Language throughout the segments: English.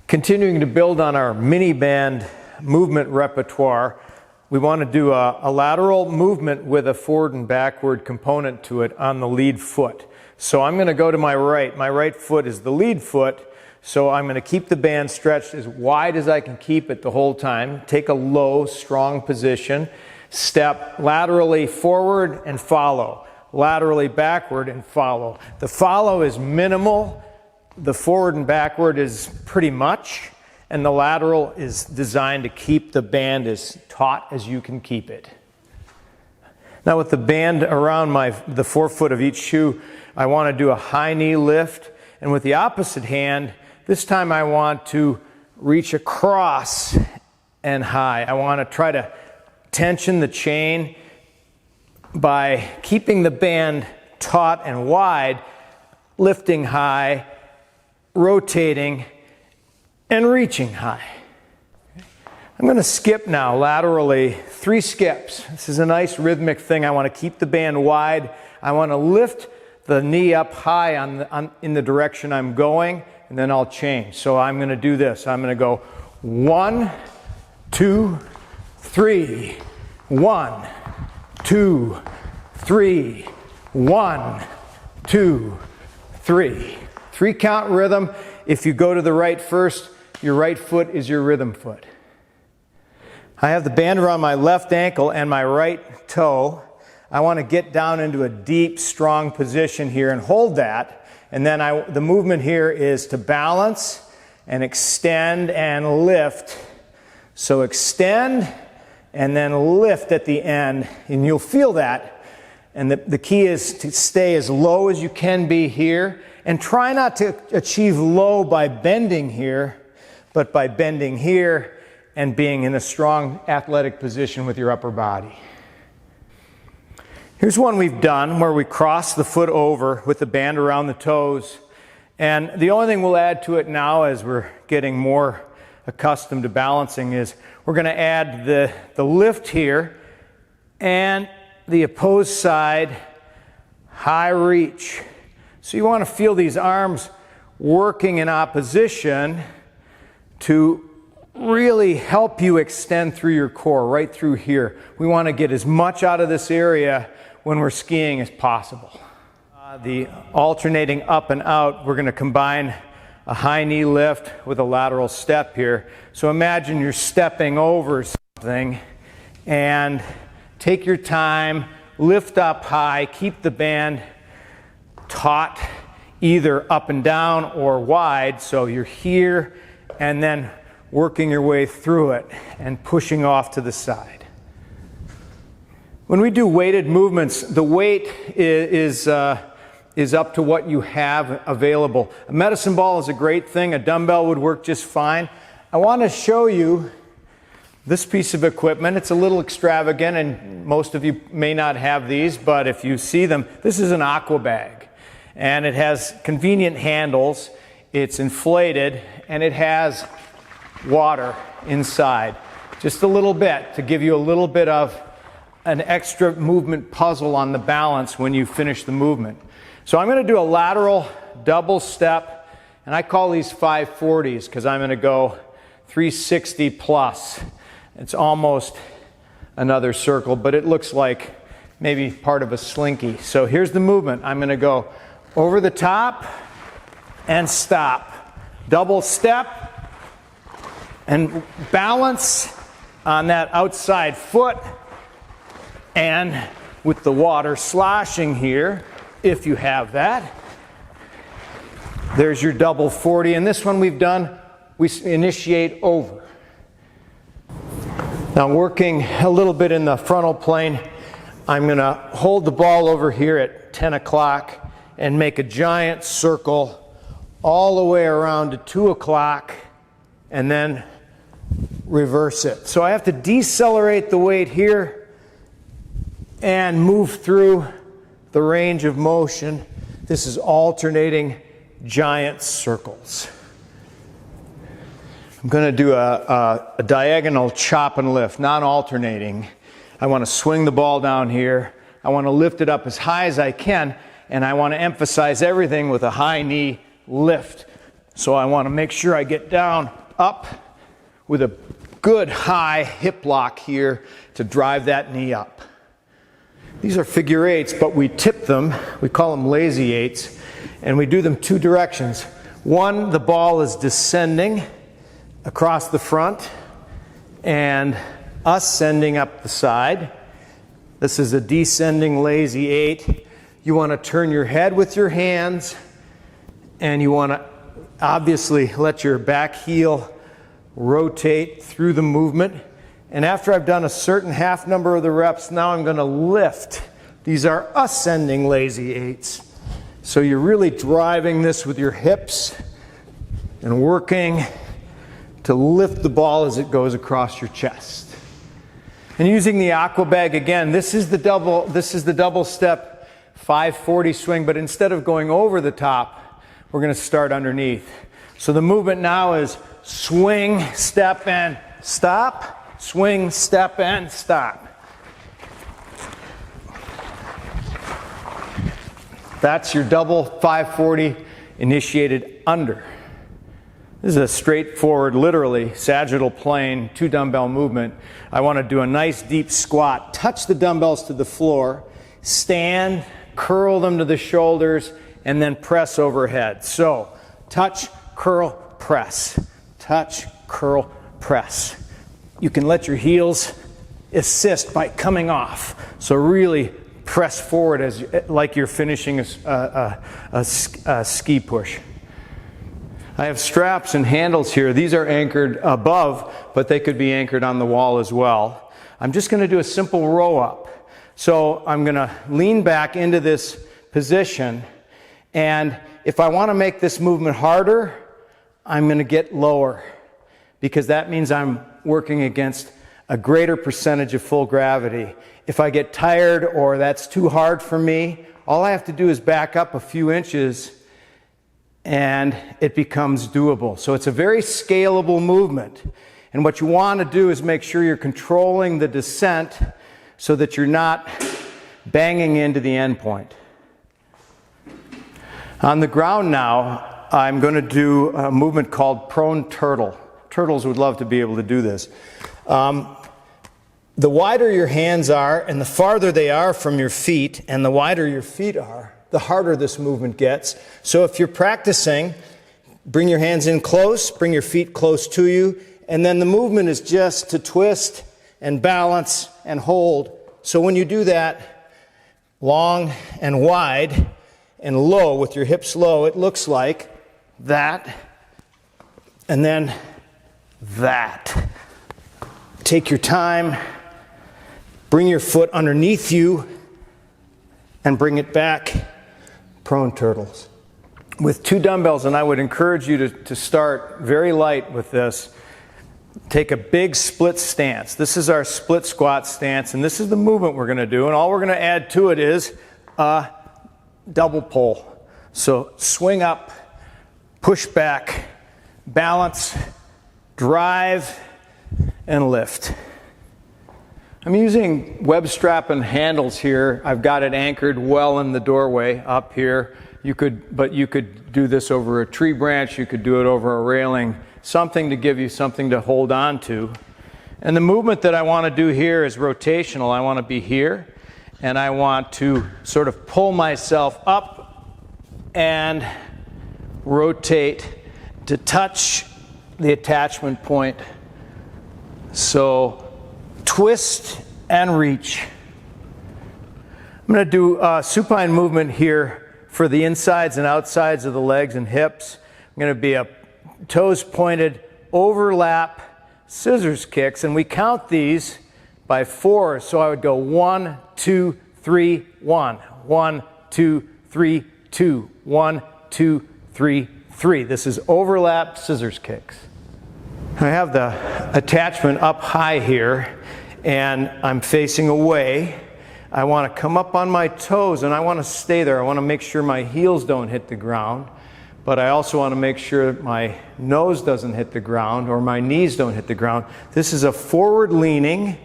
Continuing to build on our mini band movement repertoire, we want to do a lateral movement with a forward and backward component to it on the lead foot. So I'm going to go to my right. My right foot is the lead foot, so I'm going to keep the band stretched as wide as I can keep it the whole time. Take a low, strong position. Step laterally forward and follow. Laterally backward and follow. The follow is minimal. The forward and backward is pretty much, and the lateral is designed to keep the band as taut as you can keep it. Now with the band around the forefoot of each shoe, I want to do a high knee lift, and with the opposite hand, this time I want to reach across and high. I want to try to tension the chain by keeping the band taut and wide, lifting high, rotating, and reaching high. I'm going to skip now laterally 3 skips. This is a nice rhythmic thing. I want to keep the band wide. I want to lift the knee up high in the direction I'm going, and then I'll change. So I'm going to do this. I'm going to go 1, 2, 3, 1, 2, 3, 1, 2, 3. 3 count rhythm. If you go to the right first, your right foot is your rhythm foot. I have the band around my left ankle and my right toe. I want to get down into a deep, strong position here and hold that. And then the movement here is to balance and extend and lift. So extend and then lift at the end, and you'll feel that. And the key is to stay as low as you can be here, and try not to achieve low by bending here, but by bending here and being in a strong athletic position with your upper body. Here's one we've done where we cross the foot over with the band around the toes, and the only thing we'll add to it now as we're getting more accustomed to balancing is we're going to add the lift here and the opposed side high reach. So you want to feel these arms working in opposition to really help you extend through your core, right through here. We want to get as much out of this area when we're skiing as possible. The alternating up and out, we're going to combine a high knee lift with a lateral step here. So imagine you're stepping over something and take your time, lift up high, keep the band taut, either up and down or wide, so you're here and then working your way through it and pushing off to the side. When we do weighted movements, the weight is up to what you have available. A medicine ball is a great thing. A dumbbell would work just fine. I want to show you this piece of equipment. It's a little extravagant, and most of you may not have these, but if you see them, this is an Aqua Bag. And it has convenient handles, it's inflated, and it has water inside. Just a little bit to give you a little bit of an extra movement puzzle on the balance when you finish the movement. So I'm going to do a lateral double step, and I call these 540s because I'm going to go 360 plus. It's almost another circle, but it looks like maybe part of a slinky. So here's the movement. I'm going to go over the top and stop. Double step and balance on that outside foot, and with the water sloshing here, if you have that. There's your double 40, and this one we've done, we initiate over. Now working a little bit in the frontal plane, I'm going to hold the ball over here at 10 o'clock and make a giant circle all the way around to 2 o'clock and then reverse it. So I have to decelerate the weight here and move through the range of motion. This is alternating giant circles. I'm going to do a diagonal chop and lift, not alternating. I want to swing the ball down here. I want to lift it up as high as I can, and I want to emphasize everything with a high knee lift. So I want to make sure I get down, up, with a good high hip lock here to drive that knee up. These are figure eights, but we tip them, we call them lazy eights, and we do them two directions. One, the ball is descending across the front and ascending up the side. This is a descending lazy eight. You want to turn your head with your hands, and you want to obviously let your back heel rotate through the movement. And after I've done a certain half number of the reps, now I'm going to lift. These are ascending lazy eights. So you're really driving this with your hips and working to lift the ball as it goes across your chest. And using the Aqua Bag again, this is the double step 540 swing, but instead of going over the top, we're going to start underneath. So the movement now is swing, step, and stop. Swing, step, and stop. That's your double 540 initiated under. This is a straightforward, literally, sagittal plane, 2 dumbbell movement. I want to do a nice deep squat, touch the dumbbells to the floor, stand, curl them to the shoulders, and then press overhead. So, touch, curl, press. Touch, curl, press. You can let your heels assist by coming off. So really press forward like you're finishing a ski push. I have straps and handles here. These are anchored above, but they could be anchored on the wall as well. I'm just going to do a simple row up. So I'm going to lean back into this position, and if I want to make this movement harder, I'm going to get lower, because that means I'm working against a greater percentage of full gravity. If I get tired or that's too hard for me, all I have to do is back up a few inches and it becomes doable. So it's a very scalable movement. And what you want to do is make sure you're controlling the descent so that you're not banging into the end point. On the ground now, I'm going to do a movement called prone turtle. Turtles would love to be able to do this. The wider your hands are and the farther they are from your feet, and the wider your feet are, the harder this movement gets. So if you're practicing, bring your hands in close, bring your feet close to you, and then the movement is just to twist and balance and hold. So when you do that, long and wide and low, with your hips low, it looks like that, and then that. Take your time, bring your foot underneath you, and bring it back. Prone turtles. With 2 dumbbells, and I would encourage you to start very light with this. Take a big split stance. This is our split squat stance, and this is the movement we're going to do, and all we're going to add to it is a double pull. So swing up, push back, balance, drive, and lift. I'm using web strap and handles here. I've got it anchored well in the doorway up here. You could do this over a tree branch, you could do it over a railing, something to give you something to hold on to. And the movement that I want to do here is rotational. I want to be here, and I want to sort of pull myself up and rotate to touch the attachment point. So twist and reach. I'm going to do a supine movement here for the insides and outsides of the legs and hips. I'm going to be a toes pointed, overlap, scissors kicks, and we count these by 4. So I would go 1, 2, 3, 1, 1, 2, 3, 2, 1, 2, 3, 3. This is overlap scissors kicks. I have the attachment up high here, and I'm facing away. I want to come up on my toes, and I want to stay there. I want to make sure my heels don't hit the ground, but I also want to make sure my nose doesn't hit the ground or my knees don't hit the ground. This is a forward-leaning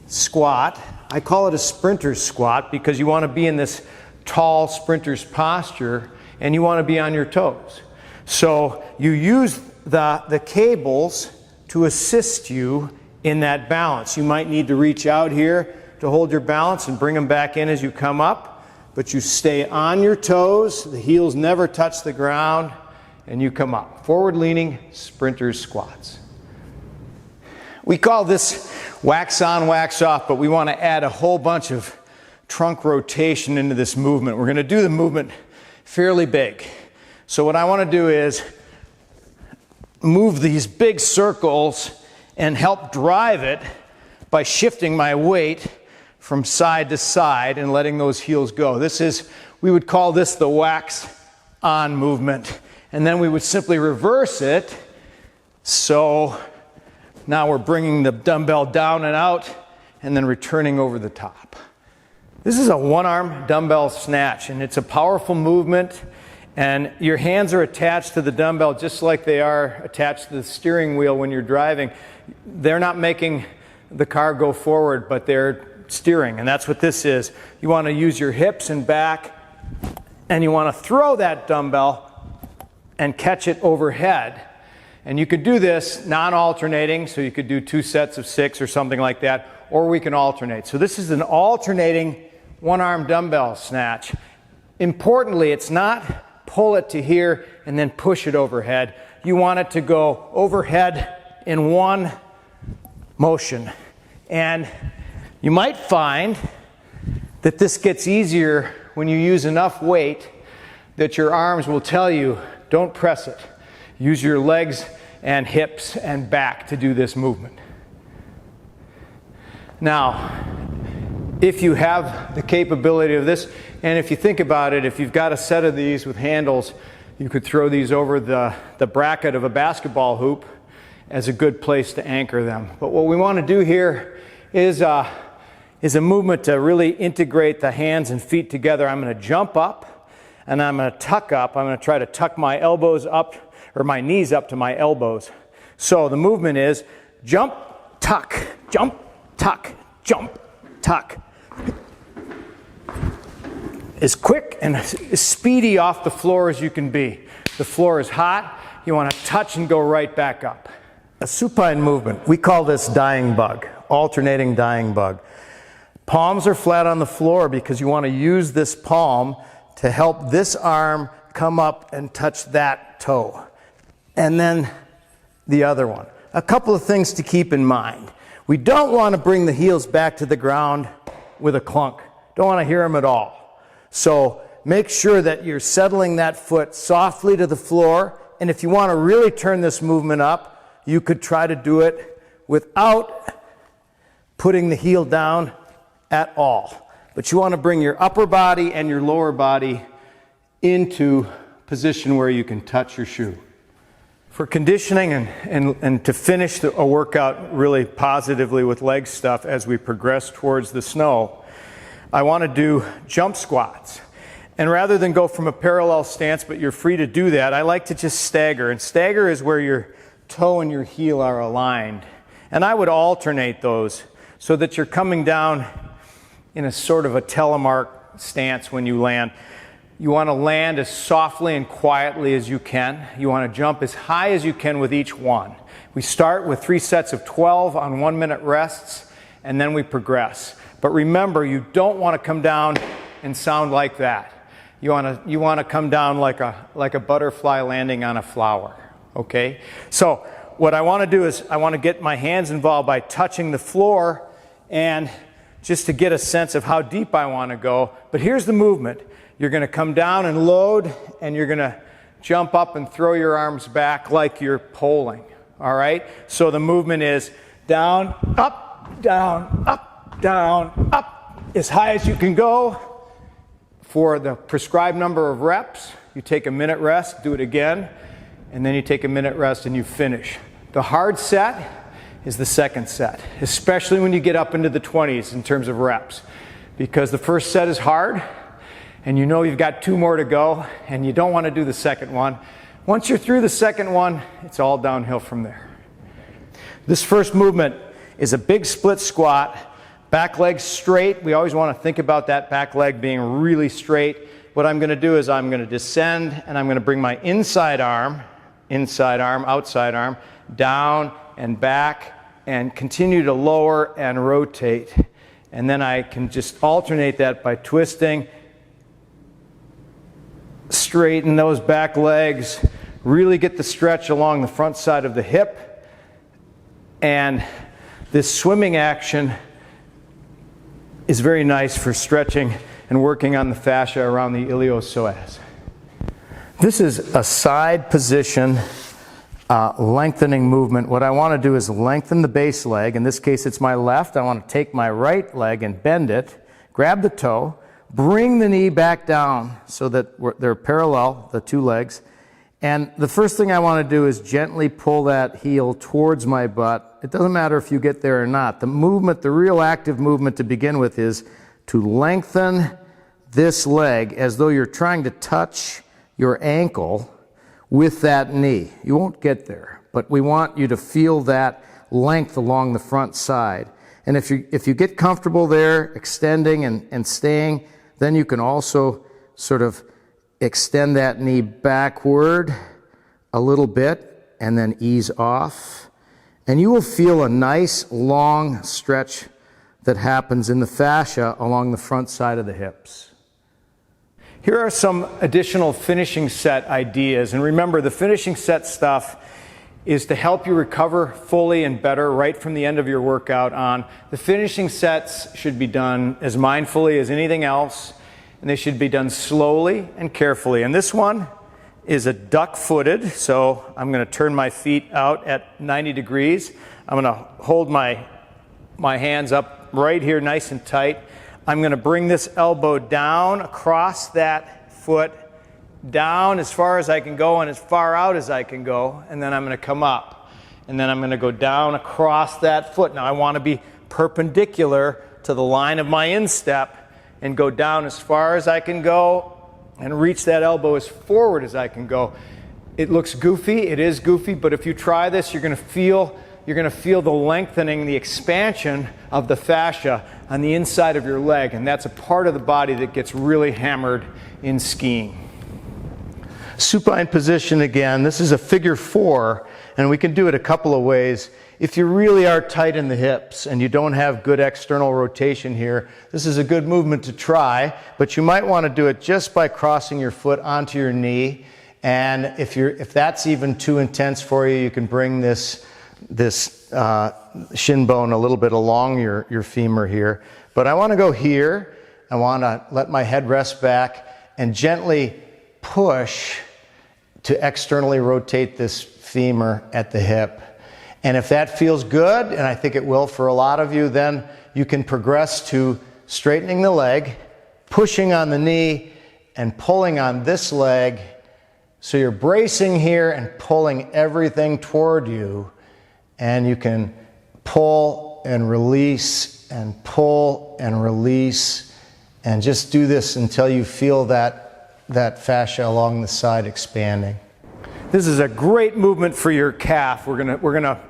squat. I call it a sprinter's squat because you want to be in this tall sprinter's posture, and you want to be on your toes. So you use the cables to assist you in that balance. You might need to reach out here to hold your balance and bring them back in as you come up, but you stay on your toes, the heels never touch the ground, and you come up. Forward leaning sprinter's squats. We call this wax on, wax off, but we want to add a whole bunch of trunk rotation into this movement. We're going to do the movement fairly big. So what I want to do is move these big circles and help drive it by shifting my weight from side to side and letting those heels go. We would call this the wax on movement. And then we would simply reverse it. So now we're bringing the dumbbell down and out and then returning over the top. This is a one-arm dumbbell snatch, and it's a powerful movement. And your hands are attached to the dumbbell just like they are attached to the steering wheel when you're driving. They're not making the car go forward, but they're steering, and that's what this is. You want to use your hips and back, and you want to throw that dumbbell and catch it overhead. And you could do this non-alternating, so you could do 2 sets of 6 or something like that, or we can alternate. So this is an alternating one-arm dumbbell snatch. Importantly, it's not pull it to here and then push it overhead. You want it to go overhead in one motion. And you might find that this gets easier when you use enough weight that your arms will tell you, don't press it. Use your legs and hips and back to do this movement. Now, if you have the capability of this, and if you think about it, if you've got a set of these with handles, you could throw these over the bracket of a basketball hoop as a good place to anchor them. But what we want to do here is a movement to really integrate the hands and feet together. I'm going to jump up and I'm going to tuck up. I'm going to try to tuck my elbows up, or my knees up to my elbows. So the movement is jump, tuck, jump, tuck, jump, tuck. As quick and as speedy off the floor as you can be. The floor is hot. You want to touch and go right back up. A supine movement. We call this dying bug, alternating dying bug. Palms are flat on the floor because you want to use this palm to help this arm come up and touch that toe. And then the other one. A couple of things to keep in mind. We don't want to bring the heels back to the ground with a clunk. Don't want to hear them at all. So make sure that you're settling that foot softly to the floor. And if you want to really turn this movement up, you could try to do it without putting the heel down at all. But you want to bring your upper body and your lower body into position where you can touch your shoe. For conditioning and to finish a workout really positively with leg stuff as we progress towards the snow, I want to do jump squats. And rather than go from a parallel stance, but you're free to do that, I like to just stagger. And stagger is where your toe and your heel are aligned. And I would alternate those so that you're coming down in a sort of a telemark stance when you land. You want to land as softly and quietly as you can. You want to jump as high as you can with each one. We start with 3 sets of 12 on 1-minute rests, and then we progress. But remember, you don't want to come down and sound like that. You want to come down like a butterfly landing on a flower, okay? So what I want to do is I want to get my hands involved by touching the floor and just to get a sense of how deep I want to go. But here's the movement. You're going to come down and load, and you're going to jump up and throw your arms back like you're poling, all right? So the movement is down, up, down, up, down, up, as high as you can go. For the prescribed number of reps, you take a minute rest, do it again, and then you take a minute rest and you finish. The hard set is the second set, especially when you get up into the 20s in terms of reps, because the first set is hard, and you know you've got 2 more to go, and you don't want to do the second one. Once you're through the second one, it's all downhill from there. This first movement is a big split squat. Back leg straight. We always want to think about that back leg being really straight. what I'm going to do is I'm going to descend and I'm going to bring my inside arm, outside arm, down and back and continue to lower and rotate. And then I can just alternate that by twisting, straighten those back legs, really get the stretch along the front side of the hip. And this swimming action is very nice for stretching and working on the fascia around the iliopsoas. This is a side position lengthening movement. What I want to do is lengthen the base leg. In this case, it's my left. I want to take my right leg and bend it, grab the toe, bring the knee back down so that they're parallel, the two legs. And the first thing I want to do is gently pull that heel towards my butt. It doesn't matter if you get there or not. The movement, the real active movement to begin with, is to lengthen this leg as though you're trying to touch your ankle with that knee. You won't get there, but we want you to feel that length along the front side. And if you get comfortable there, extending and staying, then you can also sort of extend that knee backward a little bit and then ease off. And you will feel a nice long stretch that happens in the fascia along the front side of the hips. Here are some additional finishing set ideas. And remember, the finishing set stuff is to help you recover fully and better right from the end of your workout on. The finishing sets should be done as mindfully as anything else, and they should be done slowly and carefully. And this one is a duck-footed, so I'm going to turn my feet out at 90 degrees. I'm going to hold my hands up right here nice and tight. I'm going to bring this elbow down across that foot, down as far as I can go and as far out as I can go, and then I'm going to come up. And then I'm going to go down across that foot. Now I want to be perpendicular to the line of my instep and go down as far as I can go and reach that elbow as forward as I can go. It looks goofy, it is goofy, but if you try this, you're going to feel the lengthening, the expansion of the fascia on the inside of your leg, and that's a part of the body that gets really hammered in skiing. Supine position again. This is a figure 4, and we can do it a couple of ways. If you really are tight in the hips and you don't have good external rotation here, this is a good movement to try, but you might want to do it just by crossing your foot onto your knee. And if that's even too intense for you, you can bring this shin bone a little bit along your femur here. But I want to go here. I want to let my head rest back and gently push to externally rotate this femur at the hip. And if that feels good, and I think it will for a lot of you, then you can progress to straightening the leg, pushing on the knee, and pulling on this leg. So you're bracing here and pulling everything toward you. And you can pull and release and pull and release, and just do this until you feel that fascia along the side expanding. This is a great movement for your calf. We're gonna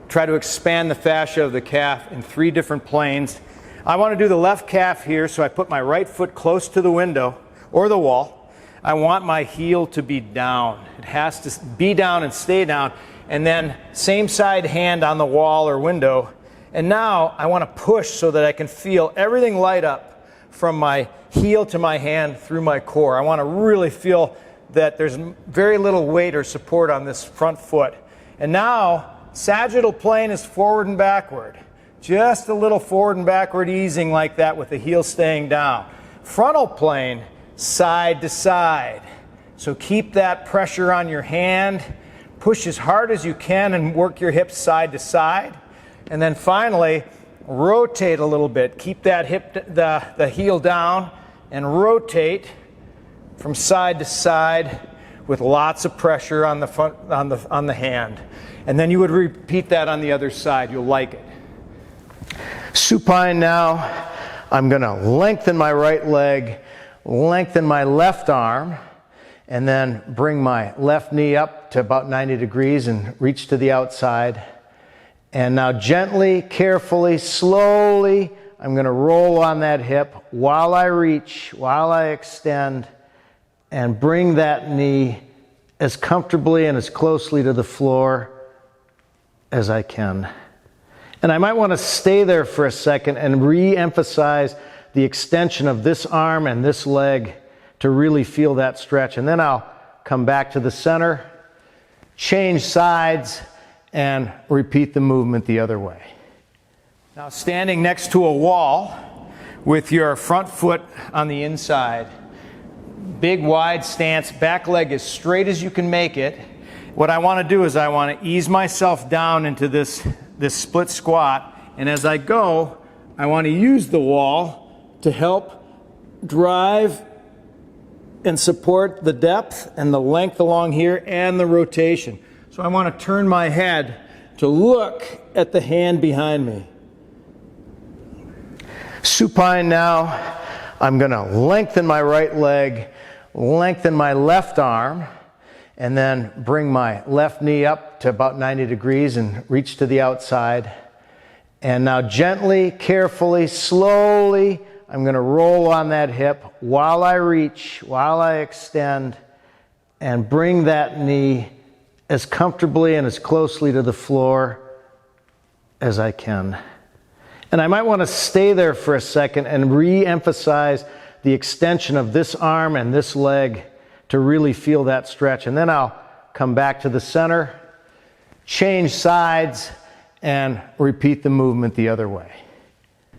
try to expand the fascia of the calf in 3 different planes. I want to do the left calf here, so I put my right foot close to the window or the wall. I want my heel to be down. It has to be down and stay down. And then same side hand on the wall or window. And now I want to push so that I can feel everything light up from my heel to my hand through my core. I want to really feel that there's very little weight or support on this front foot. And now sagittal plane is forward and backward. Just a little forward and backward easing like that with the heel staying down. Frontal plane, side to side. So keep that pressure on your hand. Push as hard as you can and work your hips side to side. And then finally, rotate a little bit. Keep that the heel down and rotate from side to side with lots of pressure on the front, on the hand. And then you would repeat that on the other side. You'll like it. Supine now. I'm going to lengthen my right leg, lengthen my left arm, and then bring my left knee up to about 90 degrees and reach to the outside. And now gently, carefully, slowly, I'm going to roll on that hip while I reach, while I extend, and bring that knee as comfortably and as closely to the floor as I can. And I might want to stay there for a second and re-emphasize the extension of this arm and this leg to really feel that stretch. And then I'll come back to the center, change sides, and repeat the movement the other way. Now, standing next to a wall with your front foot on the inside, big wide stance, back leg as straight as you can make it. What I want to do is I want to ease myself down into this split squat, and as I go, I want to use the wall to help drive and support the depth and the length along here and the rotation. So I want to turn my head to look at the hand behind me. Supine now. I'm going to lengthen my right leg, lengthen my left arm, and then bring my left knee up to about 90 degrees and reach to the outside. And now gently, carefully, slowly, I'm going to roll on that hip while I reach, while I extend, and bring that knee as comfortably and as closely to the floor as I can. And I might want to stay there for a second and re-emphasize the extension of this arm and this leg to really feel that stretch. And then I'll come back to the center, change sides, and repeat the movement the other way.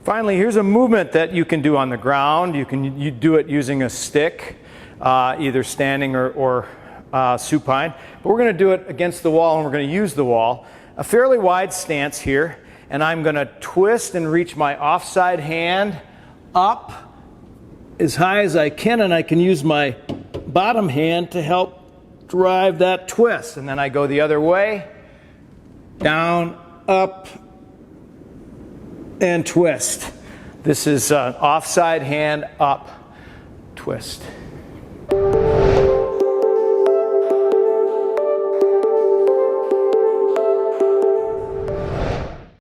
Finally, here's a movement that you can do on the ground. You do it using a stick, either standing or supine. But we're going to do it against the wall, and we're going to use the wall. A fairly wide stance here, and I'm going to twist and reach my offside hand up as high as I can, and I can use my bottom hand to help drive that twist. And then I go the other way, down, up, and twist. This is an offside hand up twist.